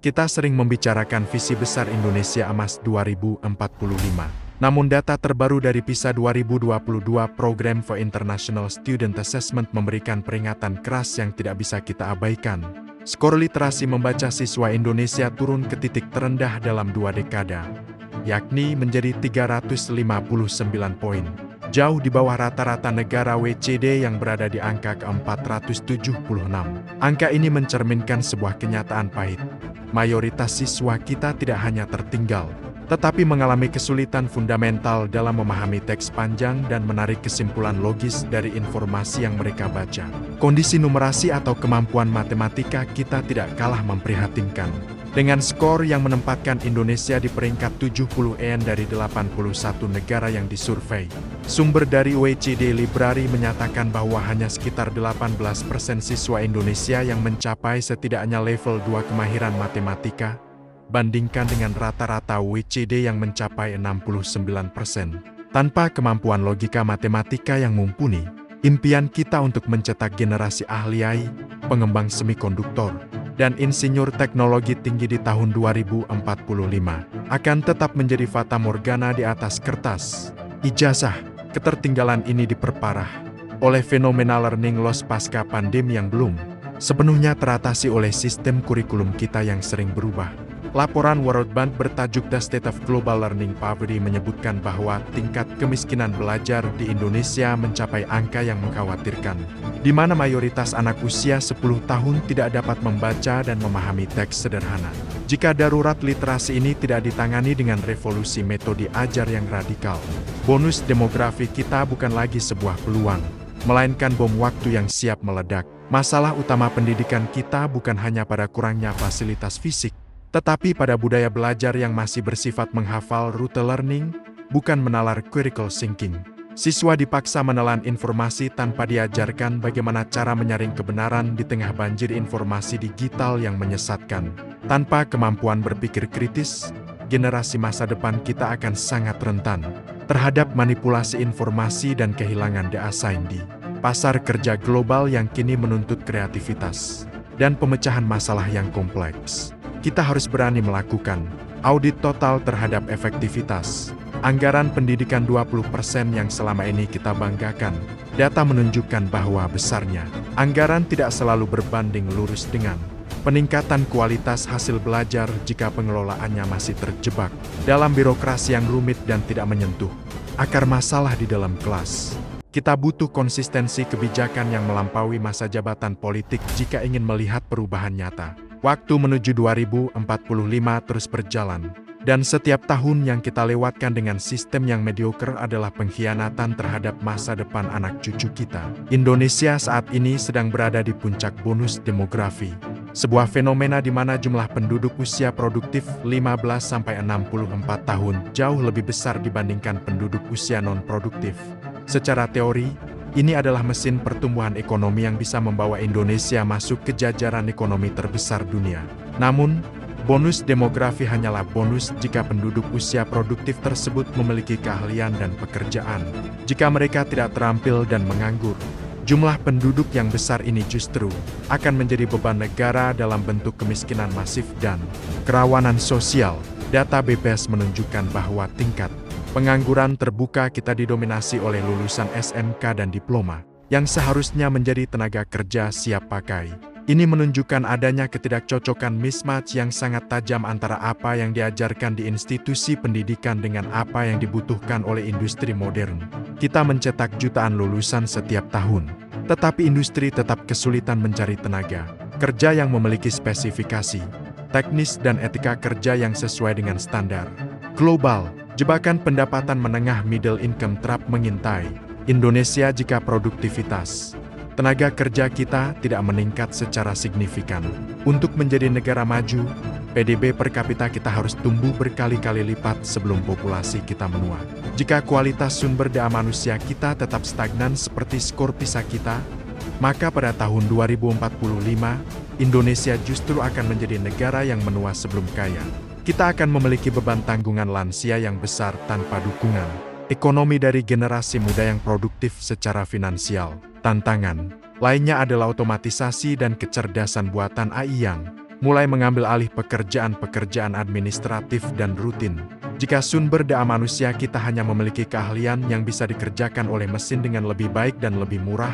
Kita sering membicarakan visi besar Indonesia Emas 2045. Namun data terbaru dari PISA 2022 Program for International Student Assessment memberikan peringatan keras yang tidak bisa kita abaikan. Skor literasi membaca siswa Indonesia turun ke titik terendah dalam 2 dekade, yakni menjadi 359 poin. Jauh di bawah rata-rata negara WCD yang berada di angka ke-476. Angka ini mencerminkan sebuah kenyataan pahit. Mayoritas siswa kita tidak hanya tertinggal, tetapi mengalami kesulitan fundamental dalam memahami teks panjang dan menarik kesimpulan logis dari informasi yang mereka baca. Kondisi numerasi atau kemampuan matematika kita tidak kalah memprihatinkan. Dengan skor yang menempatkan Indonesia di peringkat 70 dari 81 negara yang disurvei. Sumber dari OECD Library menyatakan bahwa hanya sekitar 18% siswa Indonesia yang mencapai setidaknya level 2 kemahiran matematika, bandingkan dengan rata-rata OECD yang mencapai 69%. Tanpa kemampuan logika matematika yang mumpuni, impian kita untuk mencetak generasi ahli AI, pengembang semikonduktor, dan insinyur teknologi tinggi di tahun 2045 akan tetap menjadi fata morgana di atas kertas. Ijazah, ketertinggalan ini diperparah oleh fenomena learning loss pasca pandemi yang belum sepenuhnya teratasi oleh sistem kurikulum kita yang sering berubah. Laporan World Bank bertajuk The State of Global Learning Poverty menyebutkan bahwa tingkat kemiskinan belajar di Indonesia mencapai angka yang mengkhawatirkan, di mana mayoritas anak usia 10 tahun tidak dapat membaca dan memahami teks sederhana. Jika darurat literasi ini tidak ditangani dengan revolusi metode ajar yang radikal, bonus demografi kita bukan lagi sebuah peluang, melainkan bom waktu yang siap meledak. Masalah utama pendidikan kita bukan hanya pada kurangnya fasilitas fisik, tetapi pada budaya belajar yang masih bersifat menghafal rute learning, bukan menalar critical thinking. Siswa dipaksa menelan informasi tanpa diajarkan bagaimana cara menyaring kebenaran di tengah banjir informasi digital yang menyesatkan. Tanpa kemampuan berpikir kritis, generasi masa depan kita akan sangat rentan terhadap manipulasi informasi dan kehilangan daya di pasar kerja global yang kini menuntut kreativitas dan pemecahan masalah yang kompleks. Kita harus berani melakukan audit total terhadap efektivitas anggaran pendidikan 20% yang selama ini kita banggakan. Data menunjukkan bahwa besarnya anggaran tidak selalu berbanding lurus dengan peningkatan kualitas hasil belajar jika pengelolaannya masih terjebak dalam birokrasi yang rumit dan tidak menyentuh akar masalah di dalam kelas. Kita butuh konsistensi kebijakan yang melampaui masa jabatan politik jika ingin melihat perubahan nyata. Waktu menuju 2045 terus berjalan, dan setiap tahun yang kita lewatkan dengan sistem yang mediocre adalah pengkhianatan terhadap masa depan anak cucu kita. Indonesia saat ini sedang berada di puncak bonus demografi, sebuah fenomena di mana jumlah penduduk usia produktif 15-64 tahun jauh lebih besar dibandingkan penduduk usia non-produktif. Secara teori, ini adalah mesin pertumbuhan ekonomi yang bisa membawa Indonesia masuk ke jajaran ekonomi terbesar dunia. Namun, bonus demografi hanyalah bonus jika penduduk usia produktif tersebut memiliki keahlian dan pekerjaan. Jika mereka tidak terampil dan menganggur, jumlah penduduk yang besar ini justru akan menjadi beban negara dalam bentuk kemiskinan masif dan kerawanan sosial. Data BPS menunjukkan bahwa tingkat pengangguran terbuka kita didominasi oleh lulusan SMK dan diploma, yang seharusnya menjadi tenaga kerja siap pakai. Ini menunjukkan adanya ketidakcocokan mismatch yang sangat tajam antara apa yang diajarkan di institusi pendidikan dengan apa yang dibutuhkan oleh industri modern. Kita mencetak jutaan lulusan setiap tahun, tetapi industri tetap kesulitan mencari tenaga kerja yang memiliki spesifikasi teknis dan etika kerja yang sesuai dengan standar global. Jebakan pendapatan menengah middle income trap mengintai Indonesia jika produktivitas tenaga kerja kita tidak meningkat secara signifikan. Untuk menjadi negara maju, PDB per kapita kita harus tumbuh berkali-kali lipat sebelum populasi kita menua. Jika kualitas sumber daya manusia kita tetap stagnan seperti skor PISA kita, maka pada tahun 2045, Indonesia justru akan menjadi negara yang menua sebelum kaya. Kita akan memiliki beban tanggungan lansia yang besar tanpa dukungan ekonomi dari generasi muda yang produktif secara finansial. Tantangan lainnya adalah otomatisasi dan kecerdasan buatan AI yang mulai mengambil alih pekerjaan-pekerjaan administratif dan rutin. Jika sumber daya manusia kita hanya memiliki keahlian yang bisa dikerjakan oleh mesin dengan lebih baik dan lebih murah,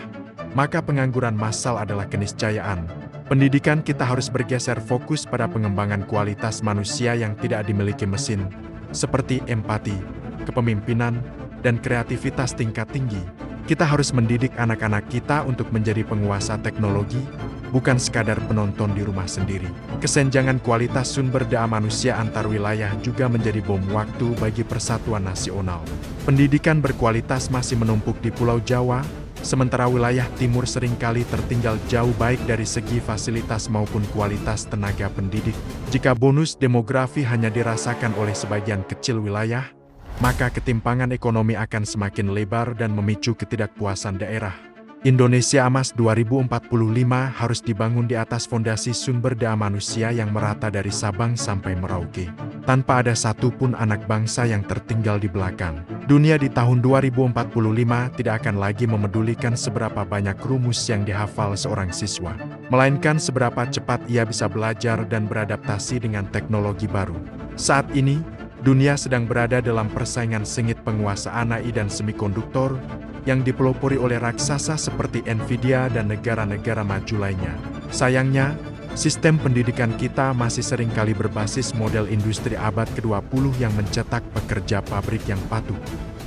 maka pengangguran massal adalah keniscayaan. Pendidikan kita harus bergeser fokus pada pengembangan kualitas manusia yang tidak dimiliki mesin, seperti empati, kepemimpinan, dan kreativitas tingkat tinggi. Kita harus mendidik anak-anak kita untuk menjadi penguasa teknologi, bukan sekadar penonton di rumah sendiri. Kesenjangan kualitas sumber daya manusia antar wilayah juga menjadi bom waktu bagi persatuan nasional. Pendidikan berkualitas masih menumpuk di Pulau Jawa, sementara wilayah timur seringkali tertinggal jauh baik dari segi fasilitas maupun kualitas tenaga pendidik. Jika bonus demografi hanya dirasakan oleh sebagian kecil wilayah, maka ketimpangan ekonomi akan semakin lebar dan memicu ketidakpuasan daerah. Indonesia Emas 2045 harus dibangun di atas fondasi sumber daya manusia yang merata dari Sabang sampai Merauke, tanpa ada satupun anak bangsa yang tertinggal di belakang. Dunia di tahun 2045 tidak akan lagi memedulikan seberapa banyak rumus yang dihafal seorang siswa, melainkan seberapa cepat ia bisa belajar dan beradaptasi dengan teknologi baru. Saat ini, dunia sedang berada dalam persaingan sengit penguasa AI dan semikonduktor yang dipelopori oleh raksasa seperti Nvidia dan negara-negara maju lainnya. Sayangnya, sistem pendidikan kita masih seringkali berbasis model industri abad ke-20 yang mencetak pekerja pabrik yang patuh,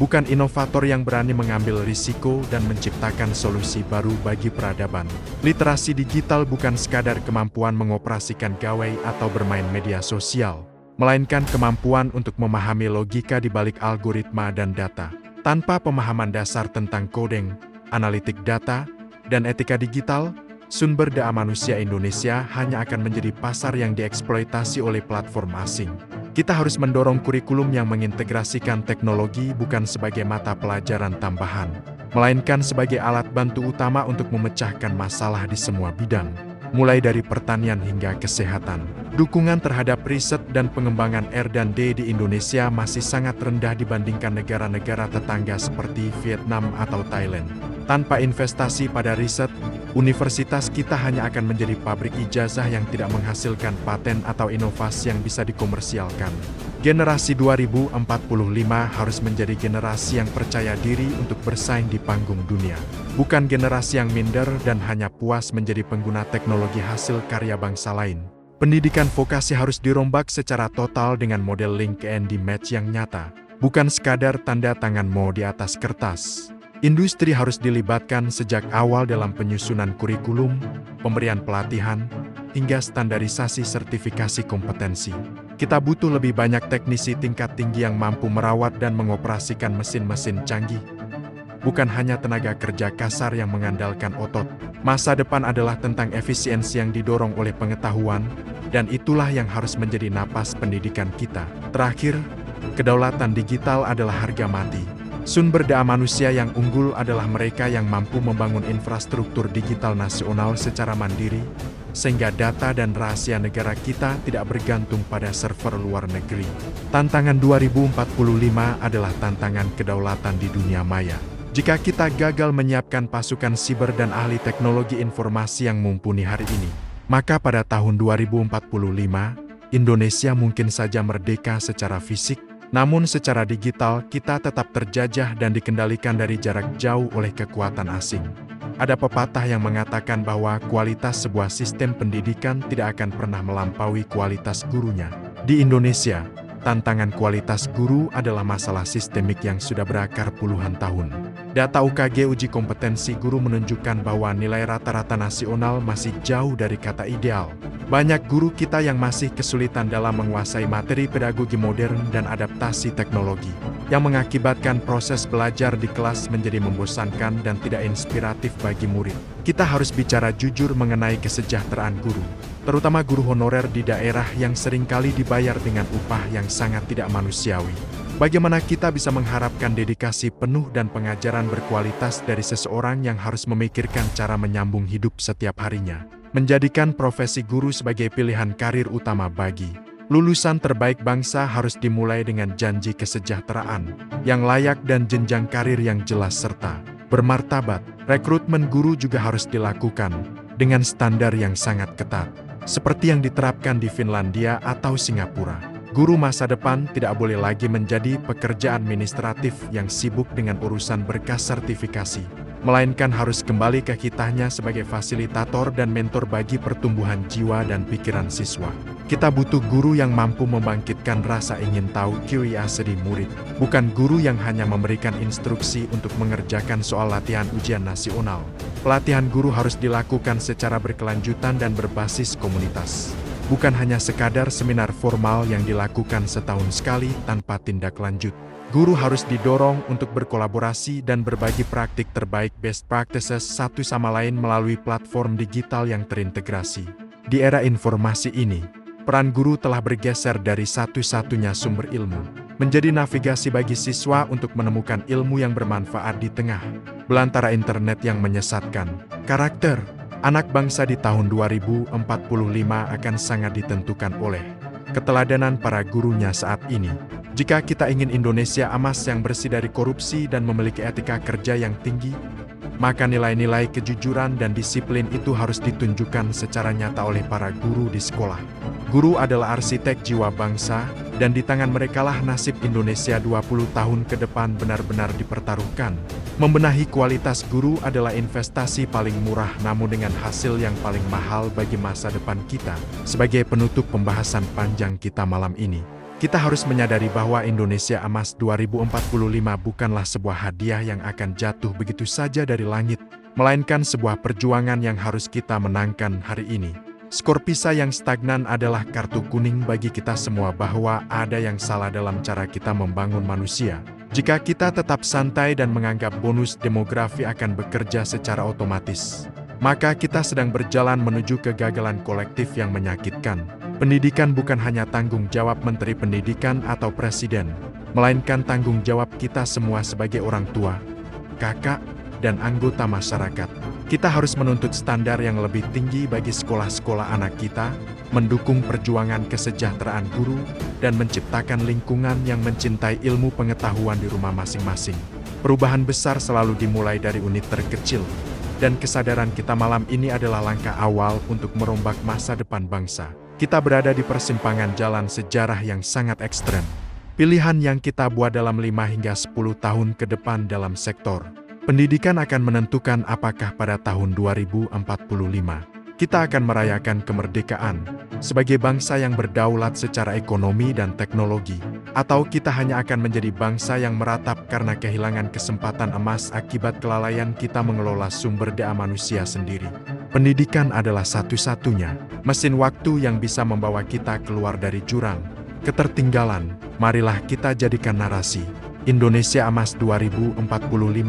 bukan inovator yang berani mengambil risiko dan menciptakan solusi baru bagi peradaban. Literasi digital bukan sekadar kemampuan mengoperasikan gawai atau bermain media sosial, melainkan kemampuan untuk memahami logika di balik algoritma dan data. Tanpa pemahaman dasar tentang koding, analitik data, dan etika digital, sumber daya manusia Indonesia hanya akan menjadi pasar yang dieksploitasi oleh platform asing. Kita harus mendorong kurikulum yang mengintegrasikan teknologi bukan sebagai mata pelajaran tambahan, melainkan sebagai alat bantu utama untuk memecahkan masalah di semua bidang, mulai dari pertanian hingga kesehatan. Dukungan terhadap riset dan pengembangan R&D di Indonesia masih sangat rendah dibandingkan negara-negara tetangga seperti Vietnam atau Thailand. Tanpa investasi pada riset, universitas kita hanya akan menjadi pabrik ijazah yang tidak menghasilkan paten atau inovasi yang bisa dikomersialkan. Generasi 2045 harus menjadi generasi yang percaya diri untuk bersaing di panggung dunia, bukan generasi yang minder dan hanya puas menjadi pengguna teknologi hasil karya bangsa lain. Pendidikan vokasi harus dirombak secara total dengan model link and match yang nyata, bukan sekadar tanda tangan mau di atas kertas. Industri harus dilibatkan sejak awal dalam penyusunan kurikulum, pemberian pelatihan, hingga standarisasi sertifikasi kompetensi. Kita butuh lebih banyak teknisi tingkat tinggi yang mampu merawat dan mengoperasikan mesin-mesin canggih, bukan hanya tenaga kerja kasar yang mengandalkan otot. Masa depan adalah tentang efisiensi yang didorong oleh pengetahuan, dan itulah yang harus menjadi napas pendidikan kita. Terakhir, kedaulatan digital adalah harga mati. Sumber daya manusia yang unggul adalah mereka yang mampu membangun infrastruktur digital nasional secara mandiri, sehingga data dan rahasia negara kita tidak bergantung pada server luar negeri. Tantangan 2045 adalah tantangan kedaulatan di dunia maya. Jika kita gagal menyiapkan pasukan siber dan ahli teknologi informasi yang mumpuni hari ini, maka pada tahun 2045, Indonesia mungkin saja merdeka secara fisik, namun secara digital kita tetap terjajah dan dikendalikan dari jarak jauh oleh kekuatan asing. Ada pepatah yang mengatakan bahwa kualitas sebuah sistem pendidikan tidak akan pernah melampaui kualitas gurunya. Di Indonesia, tantangan kualitas guru adalah masalah sistemik yang sudah berakar puluhan tahun. Data UKG uji kompetensi guru menunjukkan bahwa nilai rata-rata nasional masih jauh dari kata ideal. Banyak guru kita yang masih kesulitan dalam menguasai materi pedagogi modern dan adaptasi teknologi, yang mengakibatkan proses belajar di kelas menjadi membosankan dan tidak inspiratif bagi murid. Kita harus bicara jujur mengenai kesejahteraan guru, terutama guru honorer di daerah yang seringkali dibayar dengan upah yang sangat tidak manusiawi. Bagaimana kita bisa mengharapkan dedikasi penuh dan pengajaran berkualitas dari seseorang yang harus memikirkan cara menyambung hidup setiap harinya, menjadikan profesi guru sebagai pilihan karir utama bagi lulusan terbaik bangsa harus dimulai dengan janji kesejahteraan yang layak dan jenjang karir yang jelas serta bermartabat. Rekrutmen guru juga harus dilakukan dengan standar yang sangat ketat. seperti yang diterapkan di Finlandia atau Singapura. Guru masa depan tidak boleh lagi menjadi pekerja administratif yang sibuk dengan urusan berkas sertifikasi, melainkan harus kembali ke kitanya sebagai fasilitator dan mentor bagi pertumbuhan jiwa dan pikiran siswa. Kita butuh guru yang mampu membangkitkan rasa ingin tahu curiosity murid, bukan guru yang hanya memberikan instruksi untuk mengerjakan soal latihan ujian nasional. Pelatihan guru harus dilakukan secara berkelanjutan dan berbasis komunitas. Bukan hanya sekadar seminar formal yang dilakukan setahun sekali tanpa tindak lanjut. Guru harus didorong untuk berkolaborasi dan berbagi praktik terbaik best practices satu sama lain melalui platform digital yang terintegrasi. Di era informasi ini, peran guru telah bergeser dari satu-satunya sumber ilmu, menjadi navigasi bagi siswa untuk menemukan ilmu yang bermanfaat di tengah belantara internet yang menyesatkan. Karakter anak bangsa di tahun 2045 akan sangat ditentukan oleh keteladanan para gurunya saat ini. Jika kita ingin Indonesia emas yang bersih dari korupsi dan memiliki etika kerja yang tinggi, maka nilai-nilai kejujuran dan disiplin itu harus ditunjukkan secara nyata oleh para guru di sekolah. Guru adalah arsitek jiwa bangsa, dan di tangan merekalah nasib Indonesia 20 tahun ke depan benar-benar dipertaruhkan. Membenahi kualitas guru adalah investasi paling murah namun dengan hasil yang paling mahal bagi masa depan kita. Sebagai penutup pembahasan panjang kita malam ini, kita harus menyadari bahwa Indonesia Emas 2045 bukanlah sebuah hadiah yang akan jatuh begitu saja dari langit, melainkan sebuah perjuangan yang harus kita menangkan hari ini. Skor PISA yang stagnan adalah kartu kuning bagi kita semua bahwa ada yang salah dalam cara kita membangun manusia. Jika kita tetap santai dan menganggap bonus demografi akan bekerja secara otomatis, maka kita sedang berjalan menuju kegagalan kolektif yang menyakitkan. Pendidikan bukan hanya tanggung jawab Menteri Pendidikan atau Presiden, melainkan tanggung jawab kita semua sebagai orang tua, kakak, dan anggota masyarakat. Kita harus menuntut standar yang lebih tinggi bagi sekolah-sekolah anak kita, mendukung perjuangan kesejahteraan guru, dan menciptakan lingkungan yang mencintai ilmu pengetahuan di rumah masing-masing. Perubahan besar selalu dimulai dari unit terkecil, dan kesadaran kita malam ini adalah langkah awal untuk merombak masa depan bangsa. Kita berada di persimpangan jalan sejarah yang sangat ekstrem. Pilihan yang kita buat dalam 5 hingga 10 tahun ke depan dalam sektor pendidikan akan menentukan apakah pada tahun 2045 kita akan merayakan kemerdekaan sebagai bangsa yang berdaulat secara ekonomi dan teknologi, atau kita hanya akan menjadi bangsa yang meratap karena kehilangan kesempatan emas akibat kelalaian kita mengelola sumber daya manusia sendiri. Pendidikan adalah satu-satunya mesin waktu yang bisa membawa kita keluar dari jurang ketertinggalan. Marilah kita jadikan narasi Indonesia Emas 2045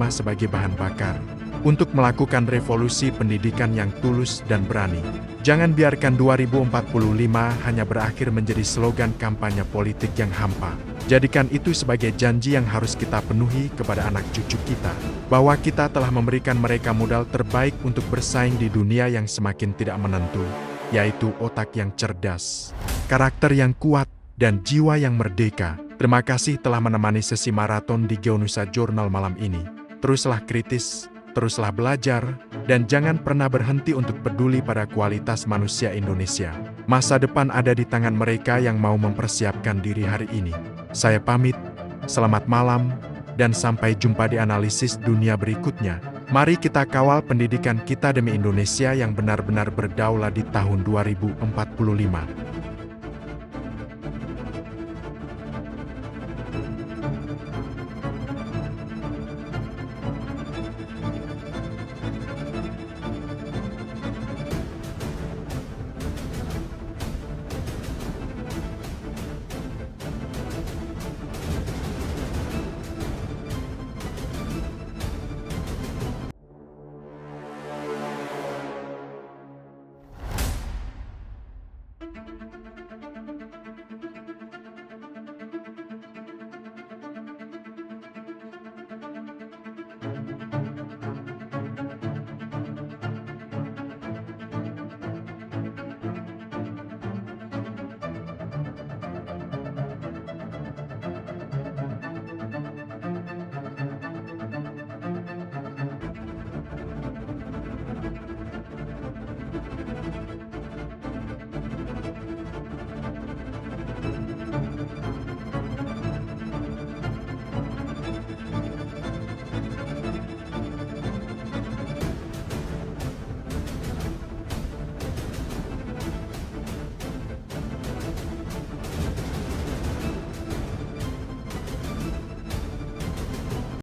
sebagai bahan bakar untuk melakukan revolusi pendidikan yang tulus dan berani. Jangan biarkan 2045 hanya berakhir menjadi slogan kampanye politik yang hampa. Jadikan itu sebagai janji yang harus kita penuhi kepada anak cucu kita, bahwa kita telah memberikan mereka modal terbaik untuk bersaing di dunia yang semakin tidak menentu, yaitu otak yang cerdas, karakter yang kuat, dan jiwa yang merdeka. Terima kasih telah menemani sesi maraton di Geonusa Journal malam ini. Teruslah kritis, teruslah belajar, dan jangan pernah berhenti untuk peduli pada kualitas manusia Indonesia. Masa depan ada di tangan mereka yang mau mempersiapkan diri hari ini. Saya pamit, selamat malam, dan sampai jumpa di analisis dunia berikutnya. Mari kita kawal pendidikan kita demi Indonesia yang benar-benar berdaulat di tahun 2045.